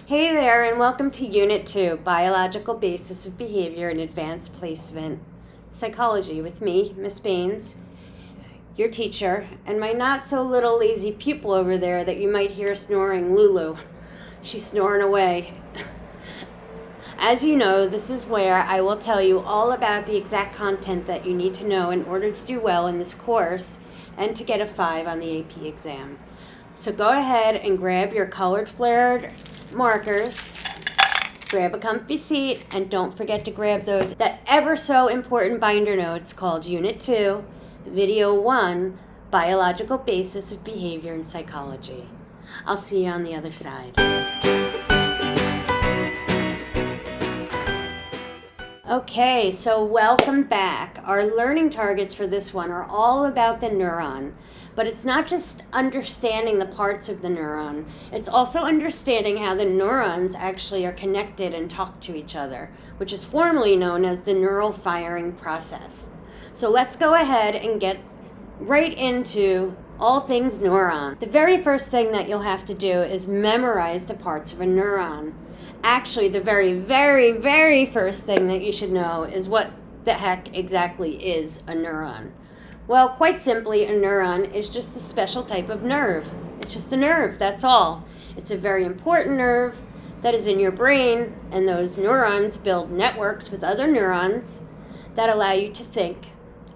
Hey there, and welcome to Unit 2, Biological Basis of Behavior in Advanced Placement Psychology with me, Miss Baines, your teacher, and my not-so-little lazy pupil over there that you might hear snoring, Lulu. She's snoring away. As you know, this is where I will tell you all about the exact content that you need to know in order to do well in this course and to get a 5 on the AP exam. So go ahead and grab your colored flared markers, grab a comfy seat, and don't forget to grab those that ever so important binder notes called Unit 2, Video 1, Biological Basis of Behavior in Psychology. I'll see you on the other side. Okay, so welcome back. Our learning targets for this one are all about the neuron. But it's not just understanding the parts of the neuron. It's also understanding how the neurons actually are connected and talk to each other, which is formally known as the neural firing process. So let's go ahead and get right into all things neuron. The very first thing that you'll have to do is memorize the parts of a neuron. Actually, the very first thing that you should know is what the heck exactly is a neuron. Well, quite simply, a neuron is just a special type of nerve. It's just a nerve, that's all. It's a very important nerve that is in your brain, and those neurons build networks with other neurons that allow you to think,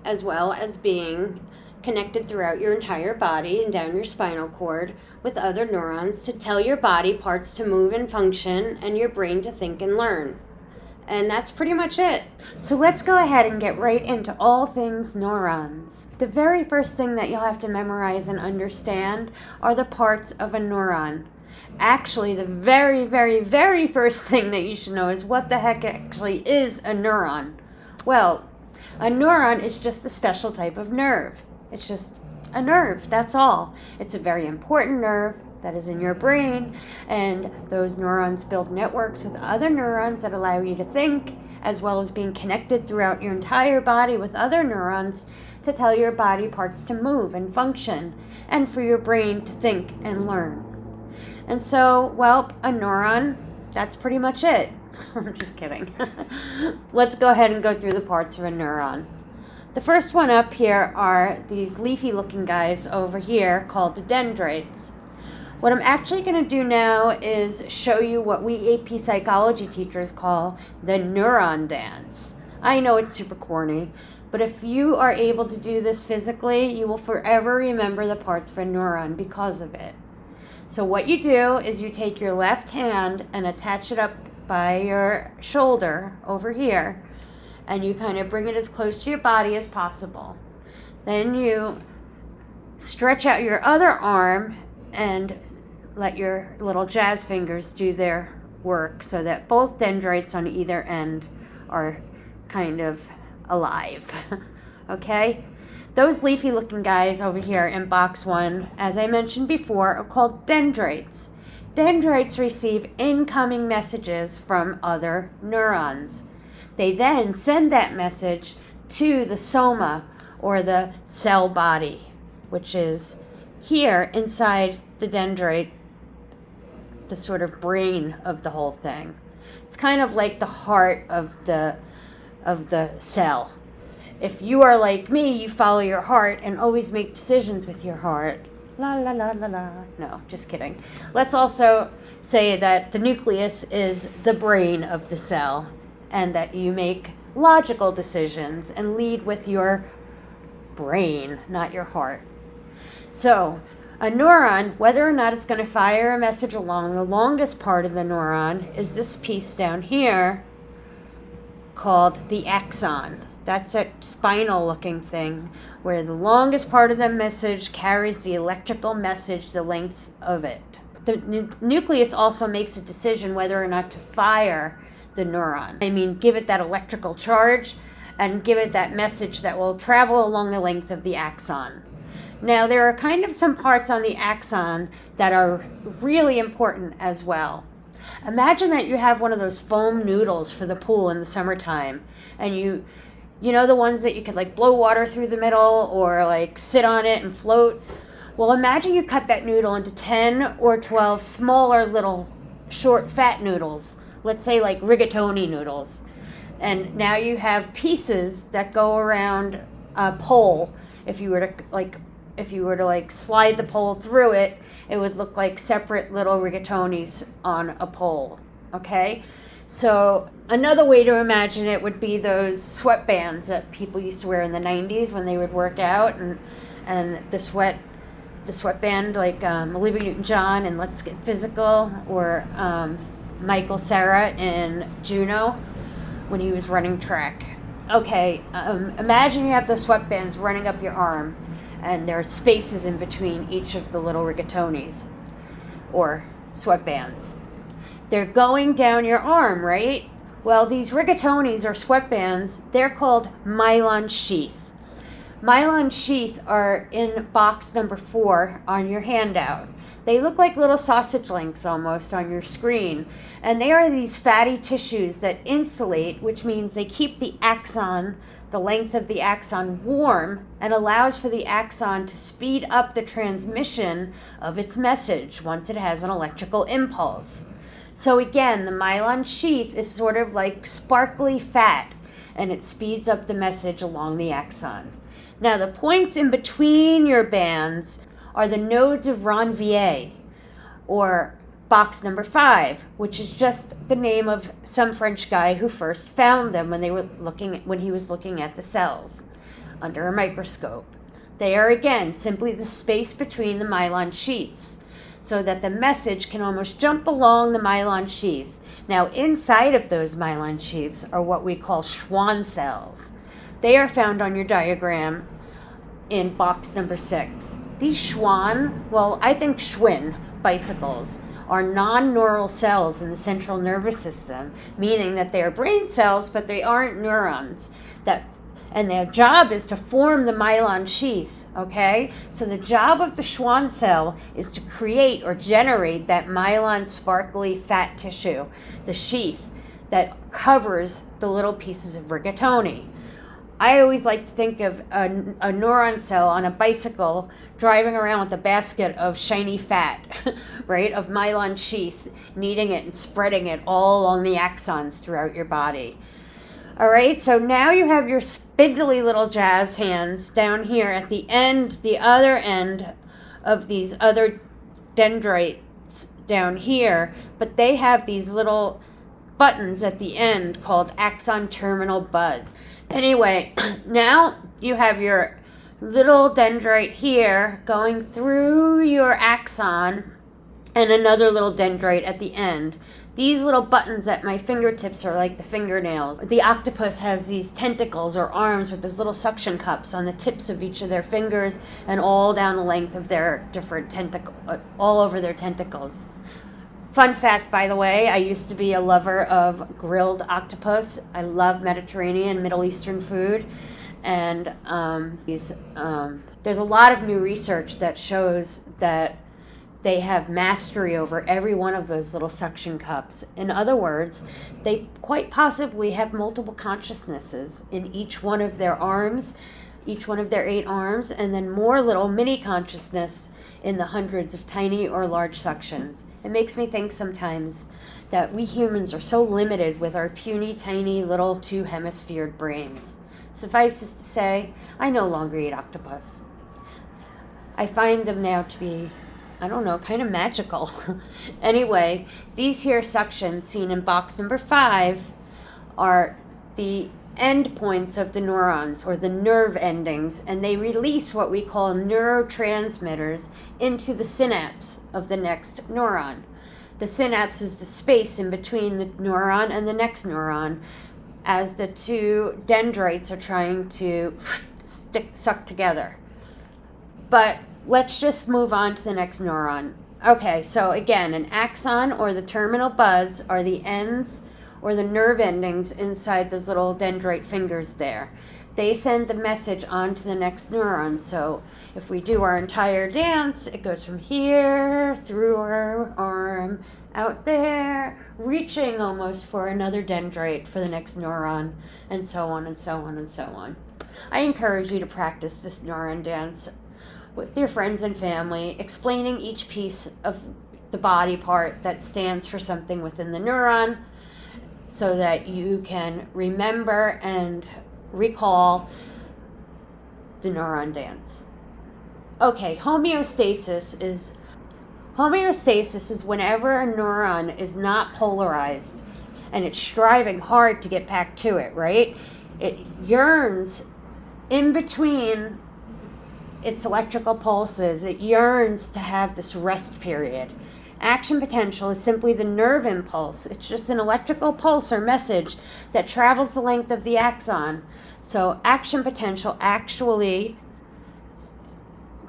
as well as being connected throughout your entire body and down your spinal cord with other neurons to tell your body parts to move and function and your brain to think and learn. And that's pretty much it. So let's go ahead and get right into all things neurons. The very first thing that you'll have to memorize and understand are the parts of a neuron. Actually, the very first thing that you should know is what the heck actually is a neuron. Well, a neuron is just a special type of nerve. It's just a nerve, that's all. It's a very important nerve that is in your brain, and those neurons build networks with other neurons that allow you to think, as well as being connected throughout your entire body with other neurons to tell your body parts to move and function, and for your brain to think and learn. And so, well, a neuron, that's pretty much it. I'm just kidding. Let's go ahead and go through the parts of a neuron. The first one up here are these leafy looking guys over here called the dendrites. What I'm actually going to do now is show you what we AP psychology teachers call the neuron dance. I know it's super corny, but if you are able to do this physically, you will forever remember the parts of a neuron because of it. So what you do is you take your left hand and attach it up by your shoulder over here, and you kind of bring it as close to your body as possible. Then you stretch out your other arm and let your little jazz fingers do their work so that both dendrites on either end are kind of alive. Okay? Those leafy looking guys over here in box 1, as I mentioned before, are called dendrites. Dendrites receive incoming messages from other neurons. They then send that message to the soma, or the cell body, which is here inside the dendrite, the sort of brain of the whole thing. It's kind of like the heart of the cell. If you are like me, you follow your heart and always make decisions with your heart. La la la la la. No, just kidding. Let's also say that the nucleus is the brain of the cell, and that you make logical decisions and lead with your brain, not your heart. So, a neuron, whether or not it's going to fire a message along the longest part of the neuron, is this piece down here called the axon. That's a spinal looking thing where the longest part of the message carries the electrical message the length of it. The nucleus also makes a decision whether or not to fire the neuron. I mean, give it that electrical charge and give it that message that will travel along the length of the axon. Now, there are kind of some parts on the axon that are really important as well. Imagine that you have one of those foam noodles for the pool in the summertime, and you know the ones that you could like blow water through the middle or like sit on it and float. Well, imagine you cut that noodle into 10 or 12 smaller little short fat noodles, let's say like rigatoni noodles. And now you have pieces that go around a pole. If you were to slide the pole through it, it would look like separate little rigatonis on a pole. Okay? So another way to imagine it would be those sweatbands that people used to wear in the 90s when they would work out, and the sweatband, like Olivia Newton-John in Let's Get Physical, or Michael Cera in Juno when he was running track. Okay, imagine you have the sweatbands running up your arm, and there are spaces in between each of the little rigatonis or sweatbands. They're going down your arm, right? Well, these rigatonis or sweatbands, they're called myelin sheath. Myelin sheath are in box number 4 on your handout. They look like little sausage links almost on your screen. And they are these fatty tissues that insulate, which means they keep the axon, the length of the axon, warm, and allows for the axon to speed up the transmission of its message once it has an electrical impulse. So again, the myelin sheath is sort of like sparkly fat, and it speeds up the message along the axon. Now, the points in between your bands are the nodes of Ranvier, or box number 5, which is just the name of some French guy who first found them when he was looking at the cells under a microscope. They are again simply the space between the myelin sheaths, so that the message can almost jump along the myelin sheath. Now, inside of those myelin sheaths are what we call Schwann cells. They are found on your diagram in box number 6. These Schwann, I think Schwinn bicycles, are non-neural cells in the central nervous system, meaning that they are brain cells, but they aren't neurons. And their job is to form the myelin sheath, okay? So the job of the Schwann cell is to create or generate that myelin sparkly fat tissue, the sheath that covers the little pieces of rigatoni. I always like to think of a neuron cell on a bicycle driving around with a basket of shiny fat, right, of myelin sheath, kneading it and spreading it all along the axons throughout your body. All right, so now you have your spindly little jazz hands down here at the other end of these other dendrites down here, but they have these little buttons at the end called axon terminal buds. Anyway, now you have your little dendrite here going through your axon and another little dendrite at the end. These little buttons at my fingertips are like the fingernails. The octopus has these tentacles or arms with those little suction cups on the tips of each of their fingers and all down the length of their different all over their tentacles. Fun fact, by the way, I used to be a lover of grilled octopus. I love Mediterranean, Middle Eastern food. And there's a lot of new research that shows that they have mastery over every one of those little suction cups. In other words, they quite possibly have multiple consciousnesses in each one of their arms, each one of their 8 arms, and then more little mini consciousness in the hundreds of tiny or large suctions. It makes me think sometimes that we humans are so limited with our puny, tiny, little 2-hemisphered brains. Suffice it to say, I no longer eat octopus. I find them now to be, kind of magical. Anyway, these here suctions seen in box number 5 are the end points of the neurons, or the nerve endings, and they release what we call neurotransmitters into the synapse of the next neuron. The synapse is the space in between the neuron and the next neuron as the 2 dendrites are trying to suck together. But let's just move on to the next neuron. Okay, so again, an axon or the terminal buds are the ends or the nerve endings inside those little dendrite fingers there. They send the message on to the next neuron. So if we do our entire dance, it goes from here, through our arm, out there, reaching almost for another dendrite for the next neuron, and so on and so on and so on. I encourage you to practice this neuron dance with your friends and family, explaining each piece of the body part that stands for something within the neuron so that you can remember and recall the neuron dance. Okay, homeostasis is whenever a neuron is not polarized and it's striving hard to get back to it, right? It yearns in between its electrical pulses. It yearns to have this rest period. Action potential is simply the nerve impulse. It's just an electrical pulse or message that travels the length of the axon. So action potential actually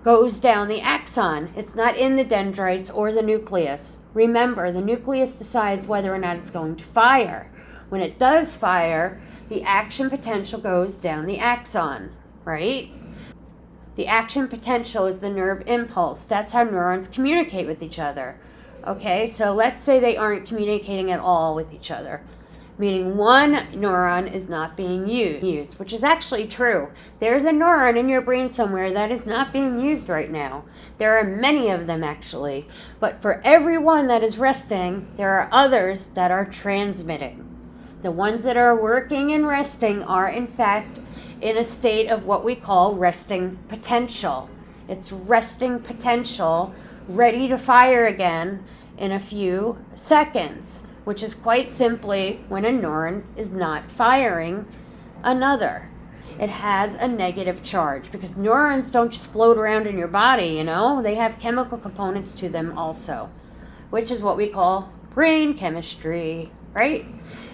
goes down the axon. It's not in the dendrites or the nucleus. Remember, the nucleus decides whether or not it's going to fire. When it does fire, the action potential goes down the axon, right? The action potential is the nerve impulse. That's how neurons communicate with each other. Okay, so let's say they aren't communicating at all with each other, meaning one neuron is not being used, which is actually true. There's a neuron in your brain somewhere that is not being used right now. There are many of them actually, but for every one that is resting, there are others that are transmitting. The ones that are working and resting are in fact in a state of what we call resting potential. It's resting potential, ready to fire again in a few seconds, which is quite simply when a neuron is not firing another. It has a negative charge because neurons don't just float around in your body, you know, they have chemical components to them also, which is what we call brain chemistry, right?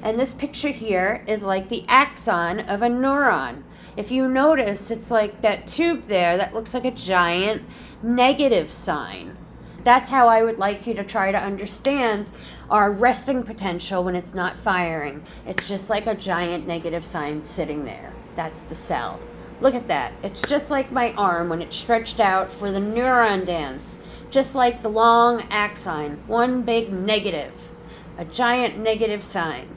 And this picture here is like the axon of a neuron. If you notice, it's like that tube there that looks like a giant negative sign. That's how I would like you to try to understand our resting potential when it's not firing. It's just like a giant negative sign sitting there. That's the cell. Look at that. It's just like my arm when it's stretched out for the neuron dance. Just like the long axon, one big negative, a giant negative sign.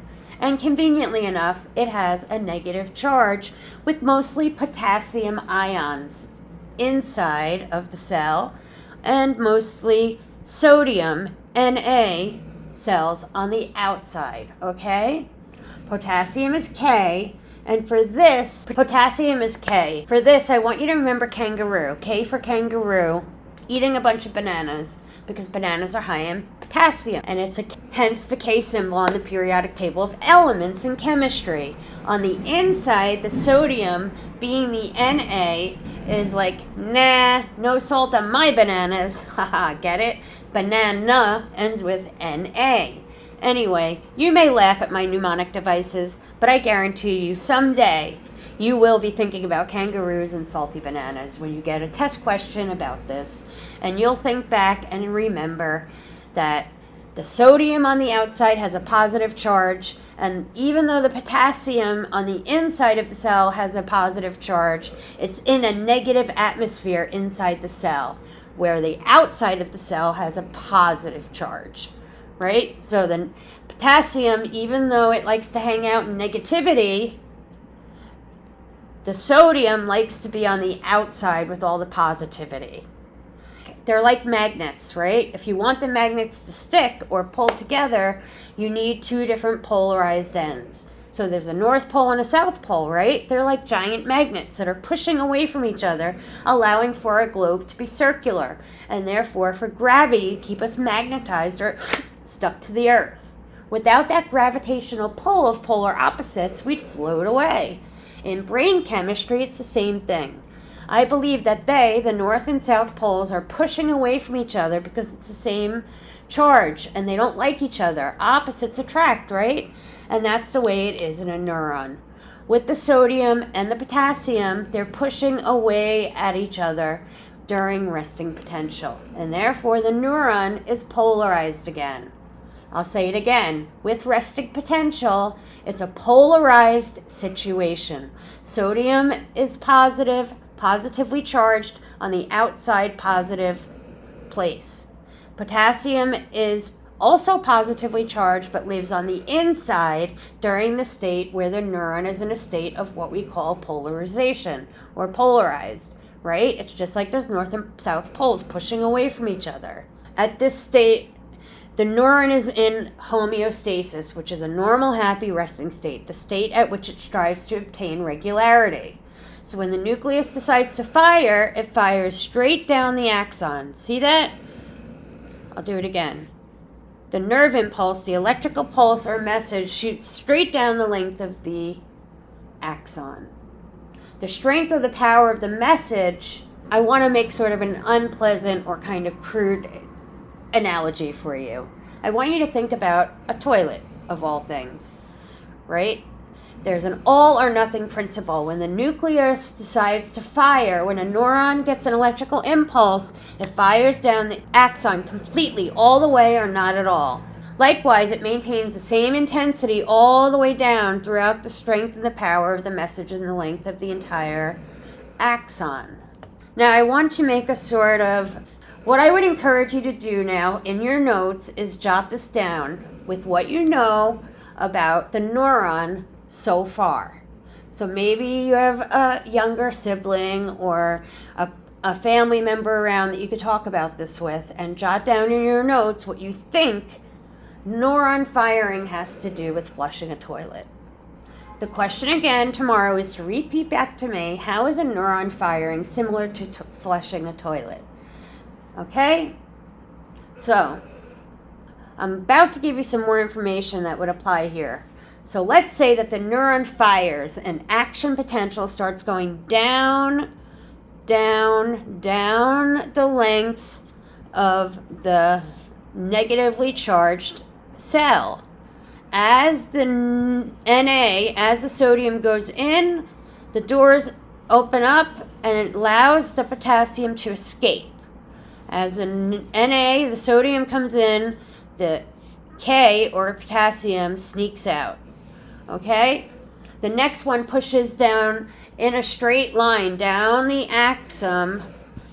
And conveniently enough, it has a negative charge with mostly potassium ions inside of the cell and mostly sodium, Na, cells on the outside, okay? Potassium is K, and for this, potassium is K. For this, I want you to remember kangaroo. K for kangaroo, eating a bunch of bananas, because bananas are high in potassium, and it's hence the K symbol on the periodic table of elements in chemistry. On the inside, the sodium, being the Na, is like, nah, no salt on my bananas. Haha, get it? Banana ends with Na. Anyway, you may laugh at my mnemonic devices, but I guarantee you someday you will be thinking about kangaroos and salty bananas when you get a test question about this. And you'll think back and remember that the sodium on the outside has a positive charge, and even though the potassium on the inside of the cell has a positive charge, it's in a negative atmosphere inside the cell, where the outside of the cell has a positive charge, right? So the potassium, even though it likes to hang out in negativity, the sodium likes to be on the outside with all the positivity. They're like magnets, right? If you want the magnets to stick or pull together, you need two different polarized ends. So there's a north pole and a south pole, right? They're like giant magnets that are pushing away from each other, allowing for a globe to be circular, and therefore for gravity to keep us magnetized or stuck to the earth. Without that gravitational pull of polar opposites, we'd float away. In brain chemistry, it's the same thing. I believe that the north and south poles, are pushing away from each other because it's the same charge and they don't like each other. Opposites attract, right? And that's the way it is in a neuron. With the sodium and the potassium, they're pushing away at each other during resting potential, and therefore the neuron is polarized again. I'll say it again. With resting potential, it's a polarized situation. Sodium is positively charged on the outside positive place. Potassium is also positively charged but lives on the inside during the state where the neuron is in a state of what we call polarization or polarized, right? It's just like those north and south poles pushing away from each other. At this state, The neuron is in homeostasis, which is a normal, happy resting state, the state at which it strives to obtain regularity. So when the nucleus decides to fire, it fires straight down the axon. See that? I'll do it again. The nerve impulse, the electrical pulse or message, shoots straight down the length of the axon. The strength of the power of the message, I want to make sort of an unpleasant or kind of crude analogy for you. I want you to think about a toilet, of all things, right? There's an all or nothing principle. When the nucleus decides to fire, when a neuron gets an electrical impulse, it fires down the axon completely, all the way or not at all. Likewise, it maintains the same intensity all the way down throughout the strength and the power of the message and the length of the entire axon. Now, I want to make a sort of, what I would encourage you to do now in your notes is jot this down with what you know about the neuron so far. So maybe you have a younger sibling or a family member around that you could talk about this with, and jot down in your notes what you think neuron firing has to do with flushing a toilet. The question again tomorrow is to repeat back to me, how is a neuron firing similar to flushing a toilet? Okay? So, I'm about to give you some more information that would apply here. So let's say that the neuron fires and action potential starts going down, down, down the length of the negatively charged cell. As the Na, as the sodium goes in, the doors open up and it allows the potassium to escape. As the Na, the sodium comes in, the K, or potassium, sneaks out. Okay? The next one pushes down in a straight line, down the axon,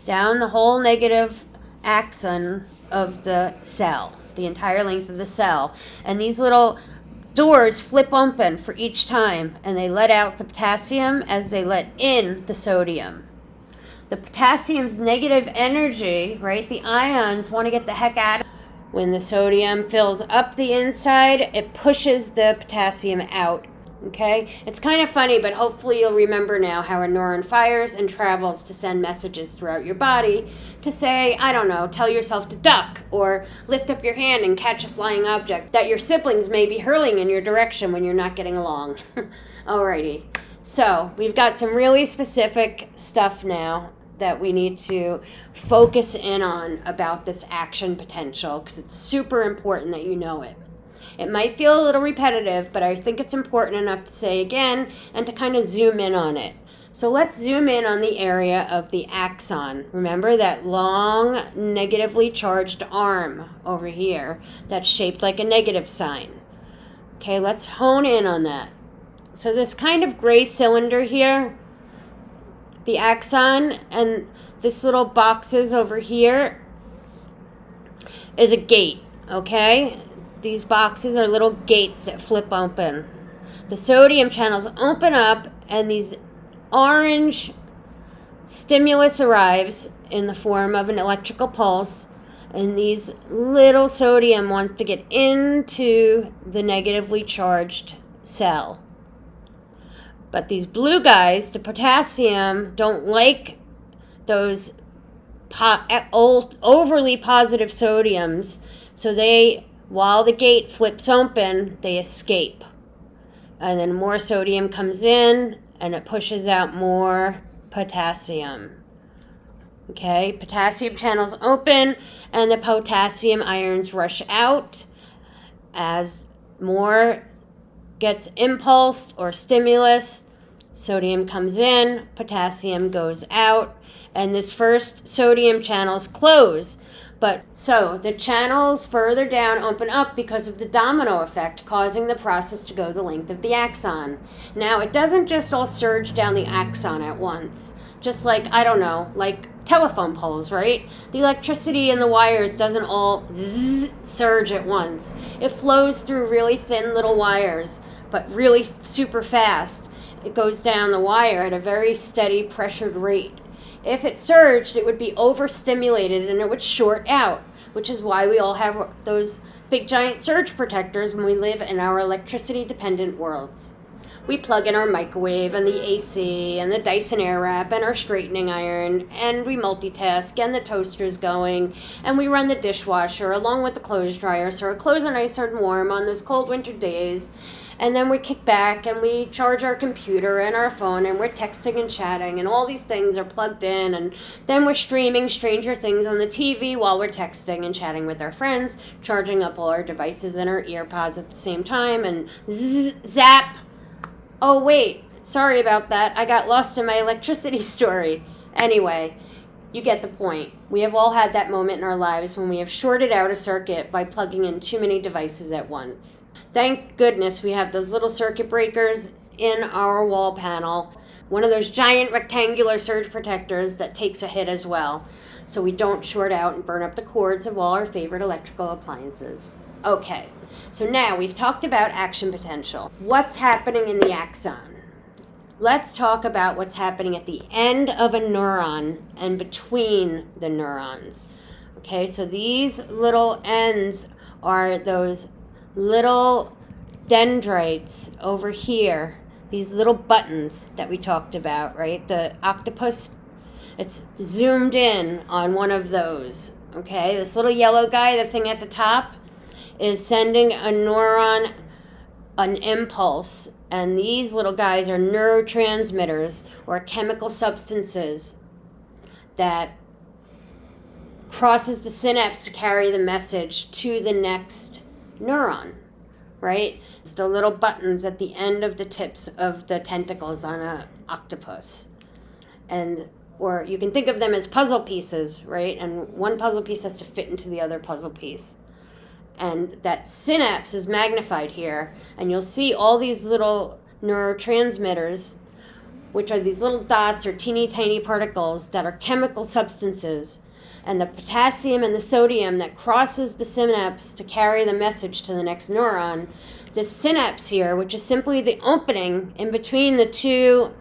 down the whole negative axon of the cell, the entire length of the cell. And these little doors flip open for each time, and they let out the potassium as they let in the sodium. The potassium's negative energy, right, the ions want to get the heck out of it. When the sodium fills up the inside, it pushes the potassium out, okay? It's kind of funny, but hopefully you'll remember now how a neuron fires and travels to send messages throughout your body to say, I don't know, tell yourself to duck, or lift up your hand and catch a flying object that your siblings may be hurling in your direction when you're not getting along. Alrighty, so we've got some really specific stuff now that we need to focus in on about this action potential, because it's super important that you know it. It might feel a little repetitive, but I think it's important enough to say again and to kind of zoom in on it. So let's zoom in on the area of the axon. Remember that long negatively charged arm over here that's shaped like a negative sign. Okay, let's hone in on that. So this kind of gray cylinder here, the axon, and this little boxes over here is a gate, okay? These boxes are little gates that flip open. The sodium channels open up, and these orange stimulus arrives in the form of an electrical pulse, and these little sodium want to get into the negatively charged cell. But these blue guys, the potassium, don't like those overly positive sodiums, so they, while the gate flips open, they escape. And then more sodium comes in, and it pushes out more potassium. Okay, potassium channels open, and the potassium ions rush out as more gets impulsed or stimulus. Sodium comes in, potassium goes out, and this first sodium channels close. But so the channels further down open up because of the domino effect, causing the process to go the length of the axon. Now, it doesn't just all surge down the axon at once. Just like, I don't know, like telephone poles, right? The electricity in the wires doesn't all surge at once. It flows through really thin little wires, but really super fast. It goes down the wire at a very steady pressured rate. If it surged, it would be overstimulated and it would short out, which is why we all have those big giant surge protectors when we live in our electricity-dependent worlds. We plug in our microwave and the AC and the Dyson Airwrap and our straightening iron, and we multitask, and the toaster's going, and we run the dishwasher along with the clothes dryer so our clothes are nice and warm on those cold winter days. And then we kick back and we charge our computer and our phone, and we're texting and chatting, and all these things are plugged in, and then we're streaming Stranger Things on the TV while we're texting and chatting with our friends, charging up all our devices and our ear pods at the same time, and zap. Oh, wait, sorry about that. I got lost in my electricity story. Anyway, you get the point. We have all had that moment in our lives when we have shorted out a circuit by plugging in too many devices at once. Thank goodness we have those little circuit breakers in our wall panel, one of those giant rectangular surge protectors that takes a hit as well, so we don't short out and burn up the cords of all our favorite electrical appliances. Okay, so now we've talked about action potential. What's happening in the axon? Let's talk about what's happening at the end of a neuron and between the neurons. Okay, so these little ends are those little dendrites over here, these little buttons that we talked about, right? The octopus, it's zoomed in on one of those, okay? This little yellow guy, the thing at the top, is sending a neuron an impulse, and these little guys are neurotransmitters, or chemical substances that crosses the synapse to carry the message to the next neuron, right? It's the little buttons at the end of the tips of the tentacles on an octopus. Or you can think of them as puzzle pieces, right? And one puzzle piece has to fit into the other puzzle piece. And that synapse is magnified here, and you'll see all these little neurotransmitters, which are these little dots or teeny tiny particles that are chemical substances, and the potassium and the sodium that crosses the synapse to carry the message to the next neuron. This synapse here, which is simply the opening in between the two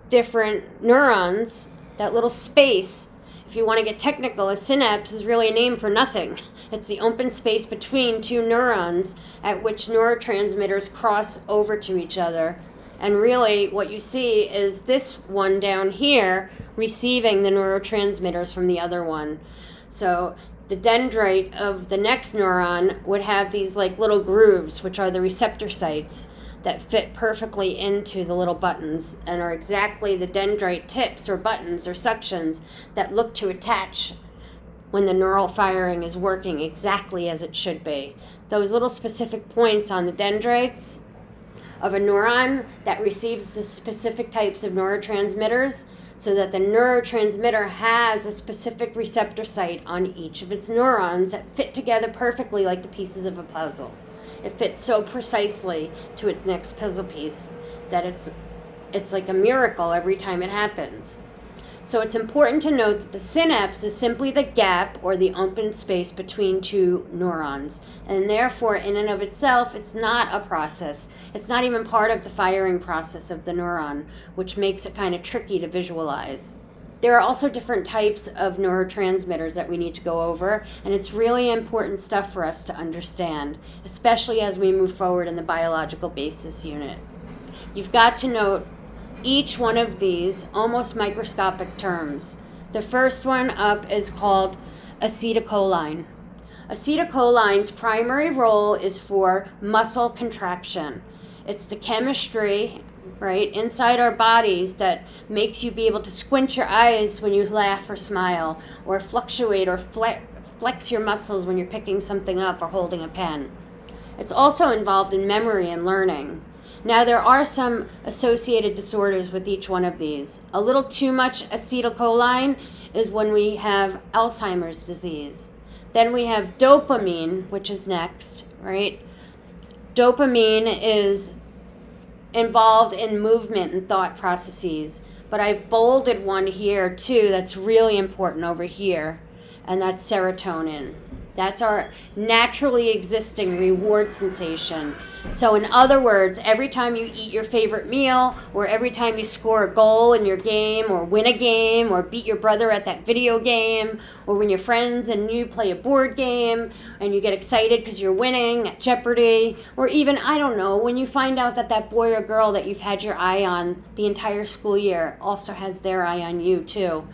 different neurons, that little space. If you want to get technical, a synapse is really a name for nothing. It's the open space between two neurons at which neurotransmitters cross over to each other. And really what you see is this one down here receiving the neurotransmitters from the other one. So the dendrite of the next neuron would have these like little grooves, which are the receptor sites that fit perfectly into the little buttons and are exactly the dendrite tips or buttons or suctions that look to attach when the neural firing is working exactly as it should be. Those little specific points on the dendrites of a neuron that receives the specific types of neurotransmitters, so that the neurotransmitter has a specific receptor site on each of its neurons that fit together perfectly like the pieces of a puzzle. It fits so precisely to its next puzzle piece that it's like a miracle every time it happens. So it's important to note that the synapse is simply the gap or the open space between two neurons. And therefore, in and of itself, it's not a process. It's not even part of the firing process of the neuron, which makes it kind of tricky to visualize. There are also different types of neurotransmitters that we need to go over, and it's really important stuff for us to understand, especially as we move forward in the biological basis unit. You've got to note each one of these almost microscopic terms. The first one up is called acetylcholine. Acetylcholine's primary role is for muscle contraction. It's the chemistry, right, inside our bodies that makes you be able to squint your eyes when you laugh or smile, or fluctuate or flex your muscles when you're picking something up or holding a pen. It's also involved in memory and learning. Now, there are some associated disorders with each one of these. A little too much acetylcholine is when we have Alzheimer's disease. Then we have dopamine, which is next, right? Dopamine is involved in movement and thought processes, but I've bolded one here too that's really important over here, and that's serotonin. That's our naturally existing reward sensation. So in other words, every time you eat your favorite meal, or every time you score a goal in your game, or win a game, or beat your brother at that video game, or when your friends and you play a board game and you get excited because you're winning at Jeopardy, or even, I don't know, when you find out that that boy or girl that you've had your eye on the entire school year also has their eye on you too.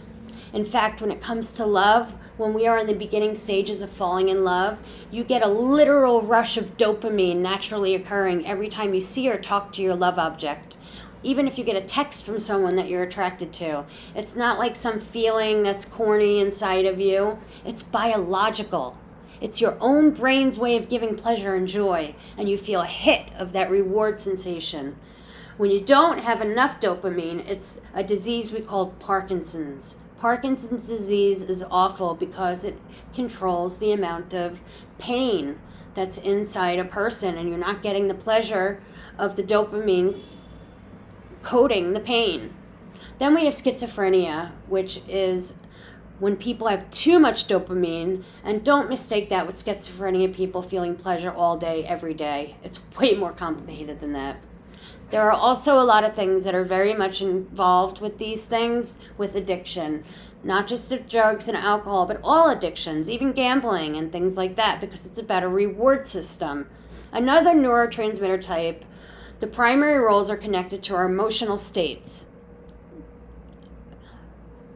In fact, when it comes to love, when we are in the beginning stages of falling in love, you get a literal rush of dopamine naturally occurring every time you see or talk to your love object. Even if you get a text from someone that you're attracted to, it's not like some feeling that's corny inside of you. It's biological. It's your own brain's way of giving pleasure and joy, and you feel a hit of that reward sensation. When you don't have enough dopamine, it's a disease we call Parkinson's. Parkinson's disease is awful because it controls the amount of pain that's inside a person, and you're not getting the pleasure of the dopamine coating the pain. Then we have schizophrenia, which is when people have too much dopamine, and don't mistake that with schizophrenia people feeling pleasure all day, every day. It's way more complicated than that. There are also a lot of things that are very much involved with these things, with addiction. Not just of drugs and alcohol, but all addictions, even gambling and things like that, because it's about a reward system. Another neurotransmitter type, the primary roles are connected to our emotional states.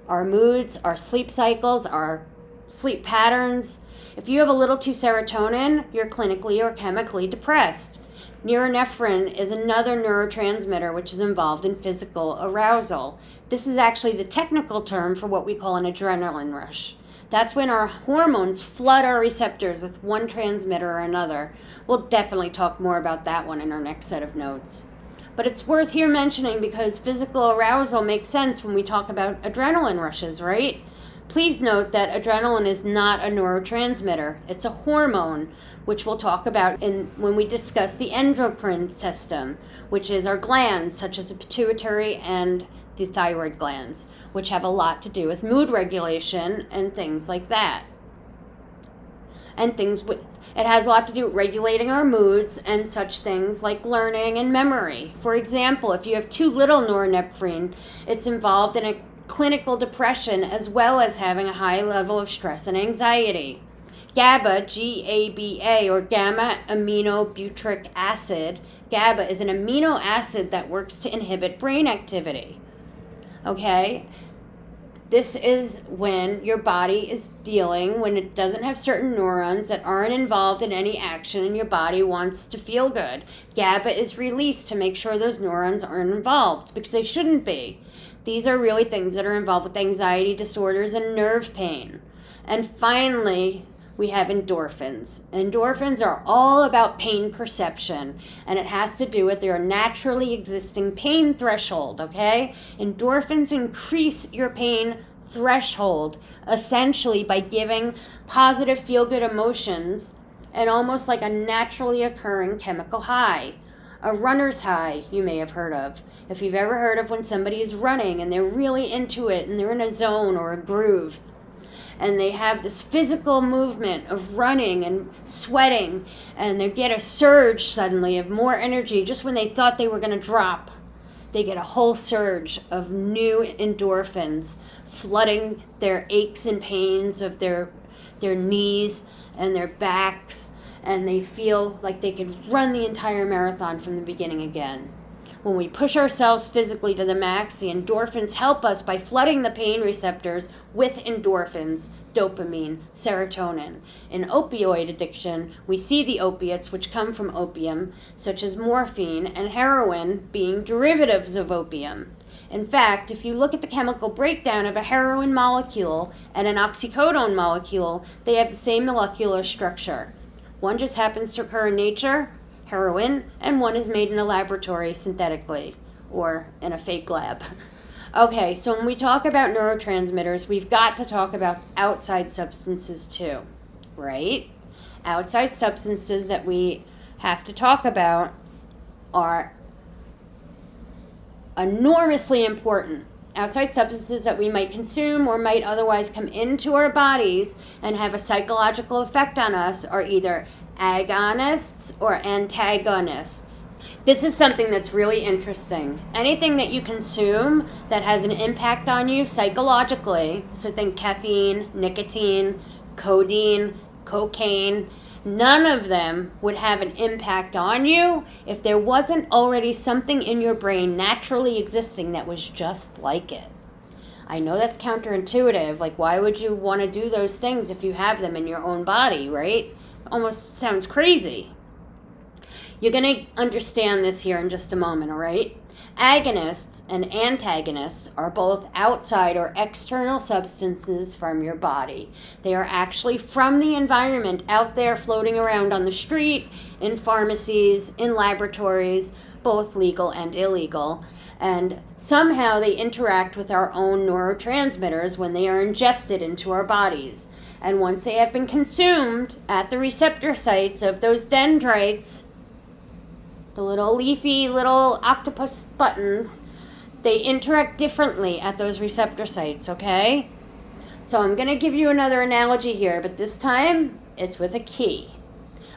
Our moods, our sleep cycles, our sleep patterns. If you have a little too serotonin, you're clinically or chemically depressed. Norepinephrine is another neurotransmitter which is involved in physical arousal. This is actually the technical term for what we call an adrenaline rush. That's when our hormones flood our receptors with one transmitter or another. We'll definitely talk more about that one in our next set of notes. But it's worth here mentioning because physical arousal makes sense when we talk about adrenaline rushes, right? Please note that adrenaline is not a neurotransmitter. It's a hormone, which we'll talk about when we discuss the endocrine system, which is our glands, such as the pituitary and the thyroid glands, which have a lot to do with mood regulation and things like that. It has a lot to do with regulating our moods and such things like learning and memory. For example, if you have too little norepinephrine, it's involved in a clinical depression as well as having a high level of stress and anxiety. GABA, G-A-B-A, or gamma aminobutyric acid. GABA is an amino acid that works to inhibit brain activity. Okay? This is when your body is dealing, when it doesn't have certain neurons that aren't involved in any action and your body wants to feel good. GABA is released to make sure those neurons aren't involved because they shouldn't be. These are really things that are involved with anxiety disorders and nerve pain. And finally, we have endorphins. Endorphins are all about pain perception, and it has to do with their naturally existing pain threshold, okay? Endorphins increase your pain threshold, essentially by giving positive feel-good emotions and almost like a naturally occurring chemical high. A runner's high, you may have heard of. If you've ever heard of when somebody is running and they're really into it and they're in a zone or a groove, and they have this physical movement of running and sweating, and they get a surge suddenly of more energy just when they thought they were going to drop. They get a whole surge of new endorphins flooding their aches and pains of their knees and their backs, and they feel like they could run the entire marathon from the beginning again. When we push ourselves physically to the max, the endorphins help us by flooding the pain receptors with endorphins, dopamine, serotonin. In opioid addiction, we see the opiates which come from opium, such as morphine and heroin, being derivatives of opium. In fact, if you look at the chemical breakdown of a heroin molecule and an oxycodone molecule, they have the same molecular structure. One just happens to occur in nature, heroin, and one is made in a laboratory synthetically or in a fake lab. Okay, so when we talk about neurotransmitters, we've got to talk about outside substances too, right? Outside substances that we have to talk about are enormously important, outside substances that we might consume or might otherwise come into our bodies and have a psychological effect on us are either agonists or antagonists. This is something that's really interesting. Anything that you consume that has an impact on you psychologically, so think caffeine, nicotine, codeine, cocaine, none of them would have an impact on you if there wasn't already something in your brain naturally existing that was just like it. I know that's counterintuitive. Like, why would you want to do those things if you have them in your own body, right? Almost sounds crazy. You're going to understand this here in just a moment, all right? Agonists and antagonists are both outside or external substances from your body. They are actually from the environment out there floating around on the street, in pharmacies, in laboratories, both legal and illegal. And somehow they interact with our own neurotransmitters when they are ingested into our bodies. And once they have been consumed at the receptor sites of those dendrites, the little leafy little octopus buttons, they interact differently at those receptor sites, okay? So I'm going to give you another analogy here, but this time it's with a key.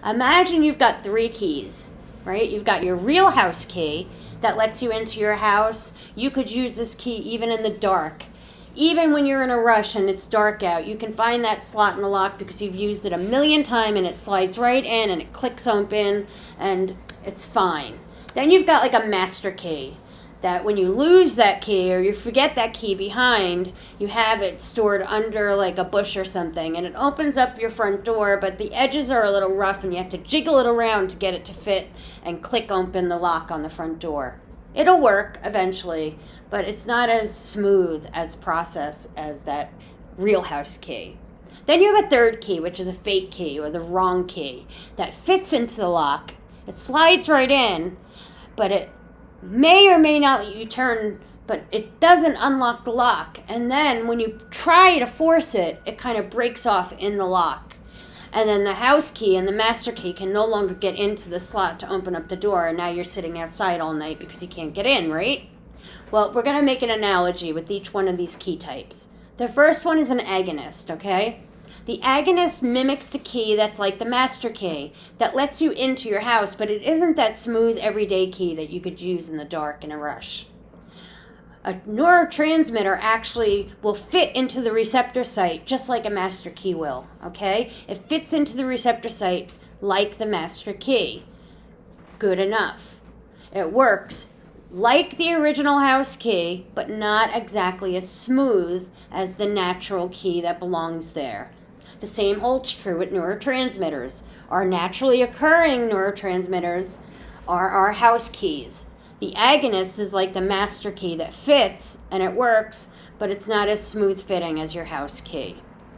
Imagine you've got 3 keys, right? You've got your real house key that lets you into your house. You could use this key even in the dark. Even when you're in a rush and it's dark out, you can find that slot in the lock because you've used it a million times and it slides right in and it clicks open and it's fine. Then you've got like a master key that when you lose that key or you forget that key behind, you have it stored under like a bush or something and it opens up your front door, but the edges are a little rough and you have to jiggle it around to get it to fit and click open the lock on the front door. It'll work eventually, but it's not as smooth as process as that real house key. Then you have a third key, which is a fake key or the wrong key that fits into the lock. It slides right in, but it may or may not let you turn, but it doesn't unlock the lock. And then when you try to force it, it kind of breaks off in the lock. And then the house key and the master key can no longer get into the slot to open up the door, and now you're sitting outside all night because you can't get in, right? Well, we're going to make an analogy with each one of these key types. The first one is an agonist, okay? The agonist mimics the key that's like the master key that lets you into your house, but it isn't that smooth everyday key that you could use in the dark in a rush. A neurotransmitter actually will fit into the receptor site just like a master key will, okay? It fits into the receptor site like the master key. Good enough. It works like the original house key, but not exactly as smooth as the natural key that belongs there. The same holds true with neurotransmitters. Our naturally occurring neurotransmitters are our house keys. The agonist is like the master key that fits and it works, but it's not as smooth fitting as your house key,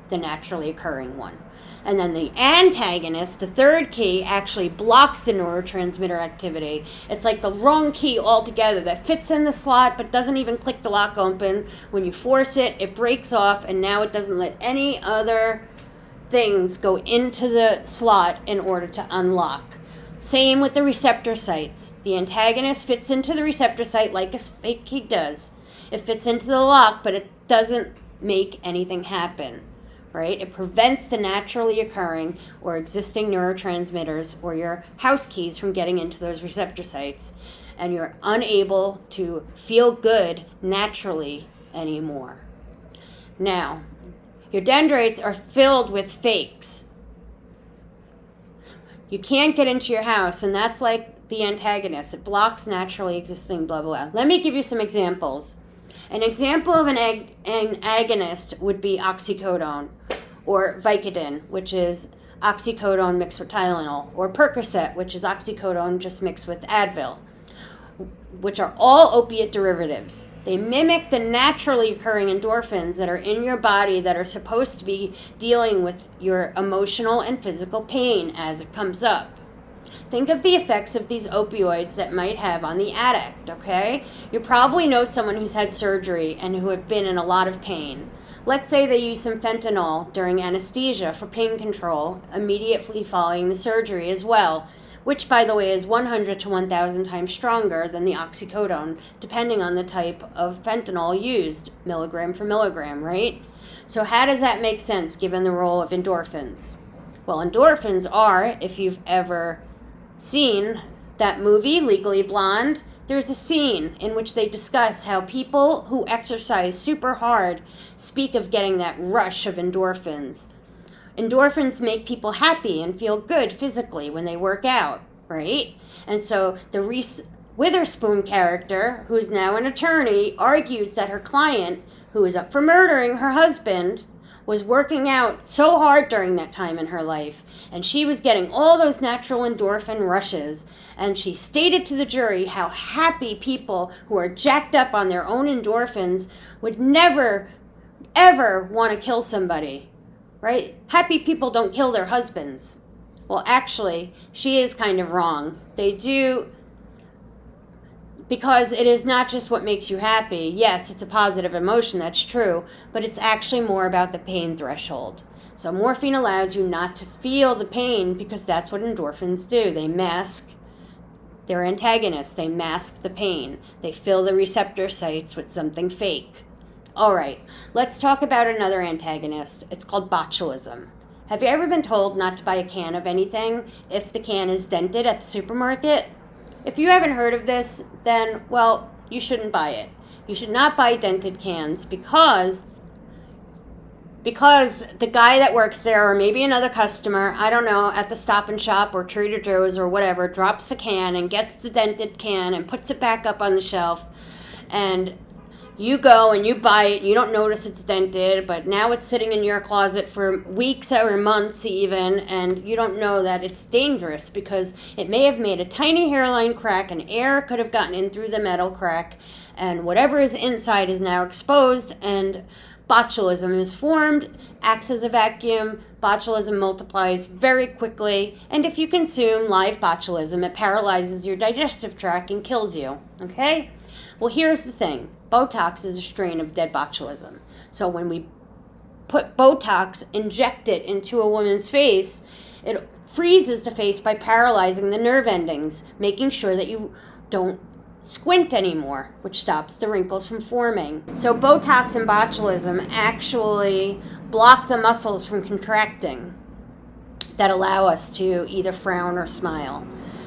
the naturally occurring one. And then the antagonist, the third key, actually blocks the neurotransmitter activity. It's like the wrong key altogether that fits in the slot but doesn't even click the lock open. When you force it, it breaks off and now it doesn't let any other things go into the slot in order to unlock. Same with the receptor sites. The antagonist fits into the receptor site like a fake key does. It fits into the lock, but it doesn't make anything happen, right? It prevents the naturally occurring or existing neurotransmitters or your house keys from getting into those receptor sites, and you're unable to feel good naturally anymore. Now, your dendrites are filled with fakes. You can't get into your house, and that's like the antagonist. It blocks naturally existing blah, blah, blah. Let me give you some examples. An example of an agonist would be oxycodone, or Vicodin, which is oxycodone mixed with Tylenol, or Percocet, which is oxycodone just mixed with Advil, which are all opiate derivatives. They mimic the naturally occurring endorphins that are in your body that are supposed to be dealing with your emotional and physical pain as it comes up. Think of the effects of these opioids that might have on the addict, okay? You probably know someone who's had surgery and who have been in a lot of pain. Let's say they use some fentanyl during anesthesia for pain control immediately following the surgery as well. which, by the way, is 100 to 1,000 times stronger than the oxycodone, depending on the type of fentanyl used, milligram for milligram, right? So how does that make sense given the role of endorphins? Well, endorphins are, if you've ever seen that movie, Legally Blonde, there's a scene in which they discuss how people who exercise super hard speak of getting that rush of endorphins. Endorphins make people happy and feel good physically when they work out, right? And so the Reese Witherspoon character, who's now an attorney, argues that her client, who is up for murdering her husband, was working out so hard during that time in her life, and she was getting all those natural endorphin rushes, and she stated to the jury how happy people who are jacked up on their own endorphins would never, ever want to kill somebody, right? Happy people don't kill their husbands. Well, actually, she is kind of wrong. They do, because it is not just what makes you happy. Yes, it's a positive emotion, that's true, but it's actually more about the pain threshold. So morphine allows you not to feel the pain because that's what endorphins do. They mask, they're antagonists, they mask the pain. They fill the receptor sites with something fake. All right, let's talk about another antagonist. It's called botulism. Have you ever been told not to buy a can of anything if the can is dented at the supermarket? If you haven't heard of this, then, well, you shouldn't buy it. You should not buy dented cans because the guy that works there, or maybe another customer, I don't know, at the Stop and Shop or Trader Joe's or whatever, drops a can and gets the dented can and puts it back up on the shelf, and you go and you buy it, you don't notice it's dented, but now it's sitting in your closet for weeks or months even, and you don't know that it's dangerous because it may have made a tiny hairline crack and air could have gotten in through the metal crack, and whatever is inside is now exposed, and botulism is formed, acts as a vacuum. Botulism multiplies very quickly, and if you consume live botulism, it paralyzes your digestive tract and kills you, okay? Well, here's the thing. Botox is a strain of dead botulism. So when we put Botox, inject it into a woman's face, it freezes the face by paralyzing the nerve endings, making sure that you don't squint anymore, which stops the wrinkles from forming. So Botox and botulism actually block the muscles from contracting that allow us to either frown or smile.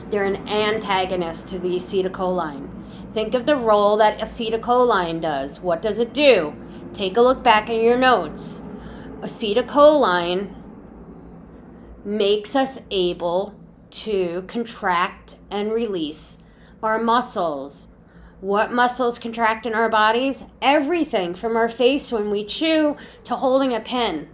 They're an antagonist to the acetylcholine. Think of the role that acetylcholine does. What does it do? Take a look back in your notes. Acetylcholine makes us able to contract and release our muscles. What muscles contract in our bodies? Everything from our face when we chew to holding a pen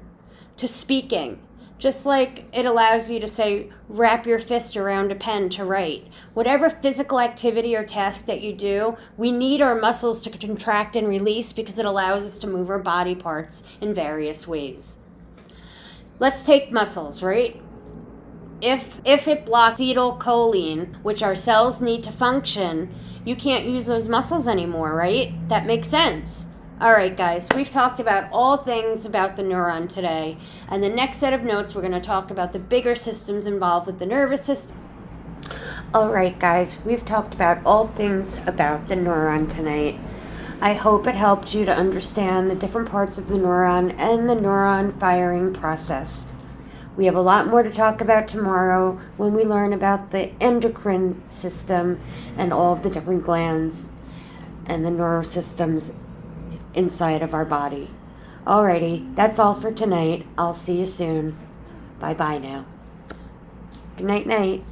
to speaking. Just like it allows you to say, wrap your fist around a pen to write. Whatever physical activity or task that you do, we need our muscles to contract and release because it allows us to move our body parts in various ways. Let's take muscles, right? If it blocks acetylcholine, which our cells need to function, you can't use those muscles anymore, right? That makes sense. All right, guys, we've talked about all things about the neuron today. And the next set of notes, we're going to talk about the bigger systems involved with the nervous system. All right, guys, we've talked about all things about the neuron tonight. I hope it helped you to understand the different parts of the neuron and the neuron firing process. We have a lot more to talk about tomorrow when we learn about the endocrine system and all of the different glands and the neurosystems inside of our body. Alrighty, that's all for tonight. I'll see you soon. Bye-bye now. Good night, night.